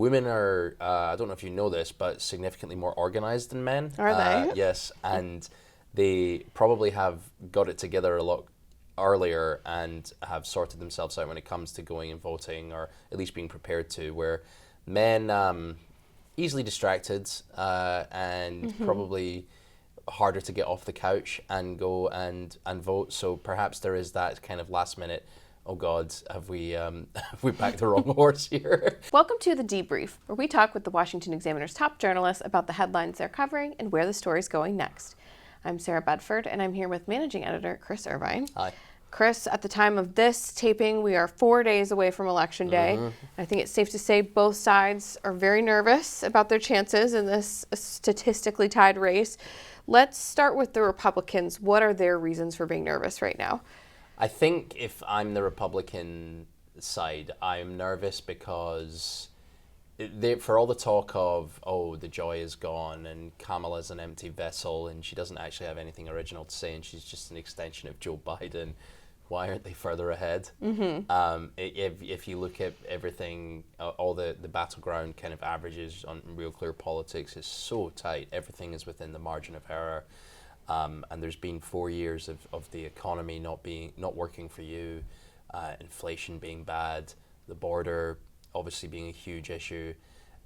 women are, I don't know if you know this, but significantly more organized than men. Are they? Yes, and they probably have got it together a lot earlier and have sorted themselves out when it comes to going and voting, or at least being prepared to, where men easily distracted and probably harder to get off the couch and go and vote. So perhaps there is that kind of last minute, oh God, have we backed the wrong horse here? Welcome to The Debrief, where we talk with the Washington Examiner's top journalists about the headlines they're covering and where the story's going next. I'm Sarah Bedford, and I'm here with Managing Editor Chris Irvine. Hi. Chris, at the time of this taping, we are 4 days away from Election Day. I think it's safe to say both sides are very nervous about their chances in this statistically tied race. Let's start with the Republicans. What are their reasons for being nervous right now? I think if I'm the Republican side, I'm nervous because for all the talk of, oh, the joy is gone and Kamala's an empty vessel and she doesn't actually have anything original to say and she's just an extension of Joe Biden, why aren't they further ahead? If you look at everything, all the battleground kind of averages on Real Clear Politics is so tight. Everything is within the margin of error. And there's been 4 years of the economy not working for you, inflation being bad, the border obviously being a huge issue,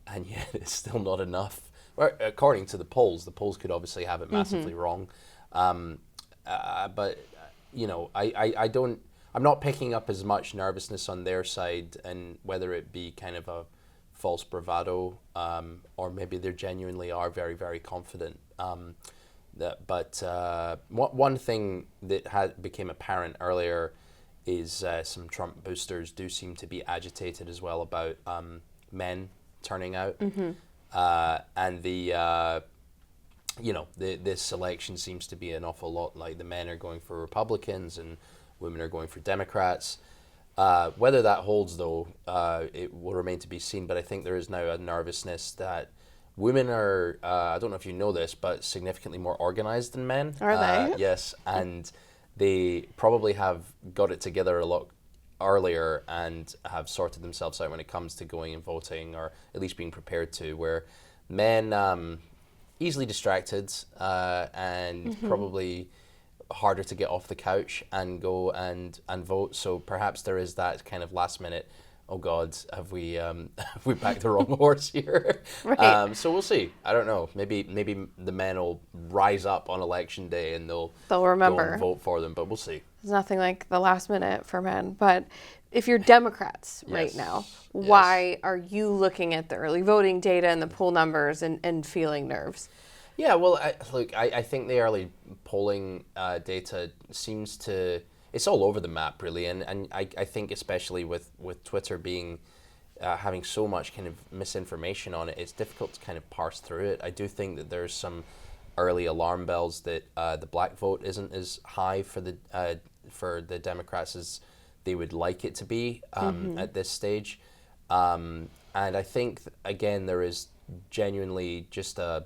and yet it's still not enough. Well, according to the polls could obviously have it massively wrong. But you know, I'm not picking up as much nervousness on their side, and whether it be kind of a false bravado, or maybe they genuinely are very, very confident. One thing that became apparent earlier is some Trump boosters do seem to be agitated as well about men turning out, and this election seems to be an awful lot like the men are going for Republicans and women are going for Democrats. Whether that holds, though, it will remain to be seen. But I think there is now a nervousness that women are, I don't know if you know this, but significantly more organized than men. Are they? Yes, and they probably have got it together a lot earlier and have sorted themselves out when it comes to going and voting, or at least being prepared to, where men easily distracted and probably harder to get off the couch and go and vote. So perhaps there is that kind of last minute, oh God, have we backed the wrong horse here? Right. So we'll see. I don't know. Maybe the men will rise up on Election Day and they'll remember go and vote for them. But we'll see. There's nothing like the last minute for men. But if you're Democrats right Yes. now, Yes. why are you looking at the early voting data and the poll numbers and feeling nerves? Yeah, well, I think the early polling data seems to, it's all over the map, really, and I think especially with Twitter being, having so much kind of misinformation on it, it's difficult to kind of parse through it. I do think that there's some early alarm bells that the black vote isn't as high for the Democrats as they would like it to be at this stage. And I think, again, there is genuinely just a,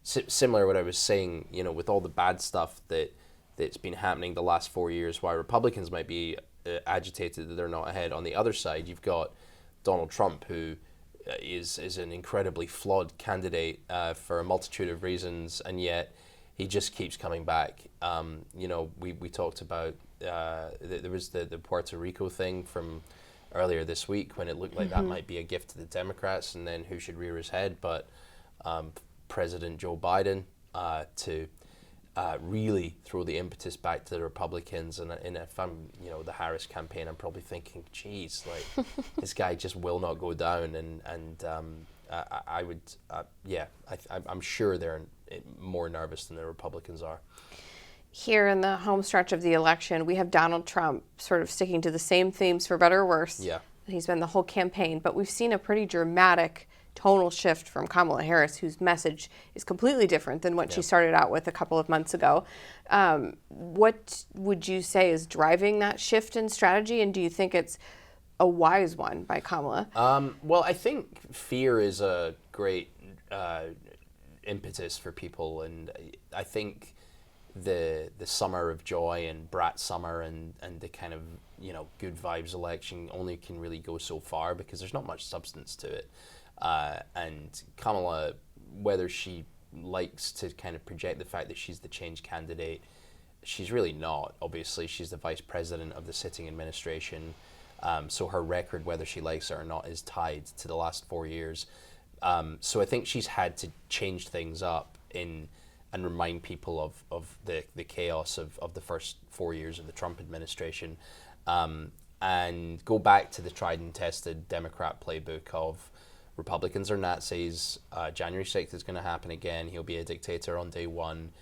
similar to what I was saying, you know, with all the bad stuff that's been happening the last 4 years, why Republicans might be agitated that they're not ahead. On the other side, you've got Donald Trump, who is an incredibly flawed candidate for a multitude of reasons, and yet he just keeps coming back. You know, we talked about, there was the Puerto Rico thing from earlier this week when it looked like that might be a gift to the Democrats, and then who should rear his head but President Joe Biden to really throw the impetus back to the Republicans. And if I'm, you know, the Harris campaign, I'm probably thinking, geez, like this guy just will not go down. I'm sure they're more nervous than the Republicans are. Here in the home stretch of the election, we have Donald Trump sort of sticking to the same themes, for better or worse. Yeah. He's been the whole campaign, but we've seen a pretty dramatic tonal shift from Kamala Harris, whose message is completely different than what she started out with a couple of months ago. What would you say is driving that shift in strategy, and do you think it's a wise one by Kamala? Well, I think fear is a great impetus for people, and I think the summer of joy and brat summer and the kind of, you know, good vibes election only can really go so far because there's not much substance to it. And Kamala, whether she likes to kind of project the fact that she's the change candidate, she's really not. Obviously, she's the vice president of the sitting administration. So her record, whether she likes it or not, is tied to the last 4 years. So I think she's had to change things up and remind people of the chaos of the first 4 years of the Trump administration, and go back to the tried and tested Democrat playbook of Republicans are Nazis, January 6th is going to happen again, he'll be a dictator on day one.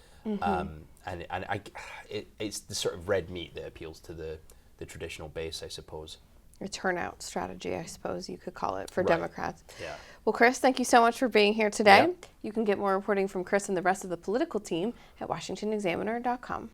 It's the sort of red meat that appeals to the traditional base, I suppose. A turnout strategy, I suppose you could call it, for Right. Democrats. Yeah. Well, Chris, thank you so much for being here today. Yeah. You can get more reporting from Chris and the rest of the political team at washingtonexaminer.com.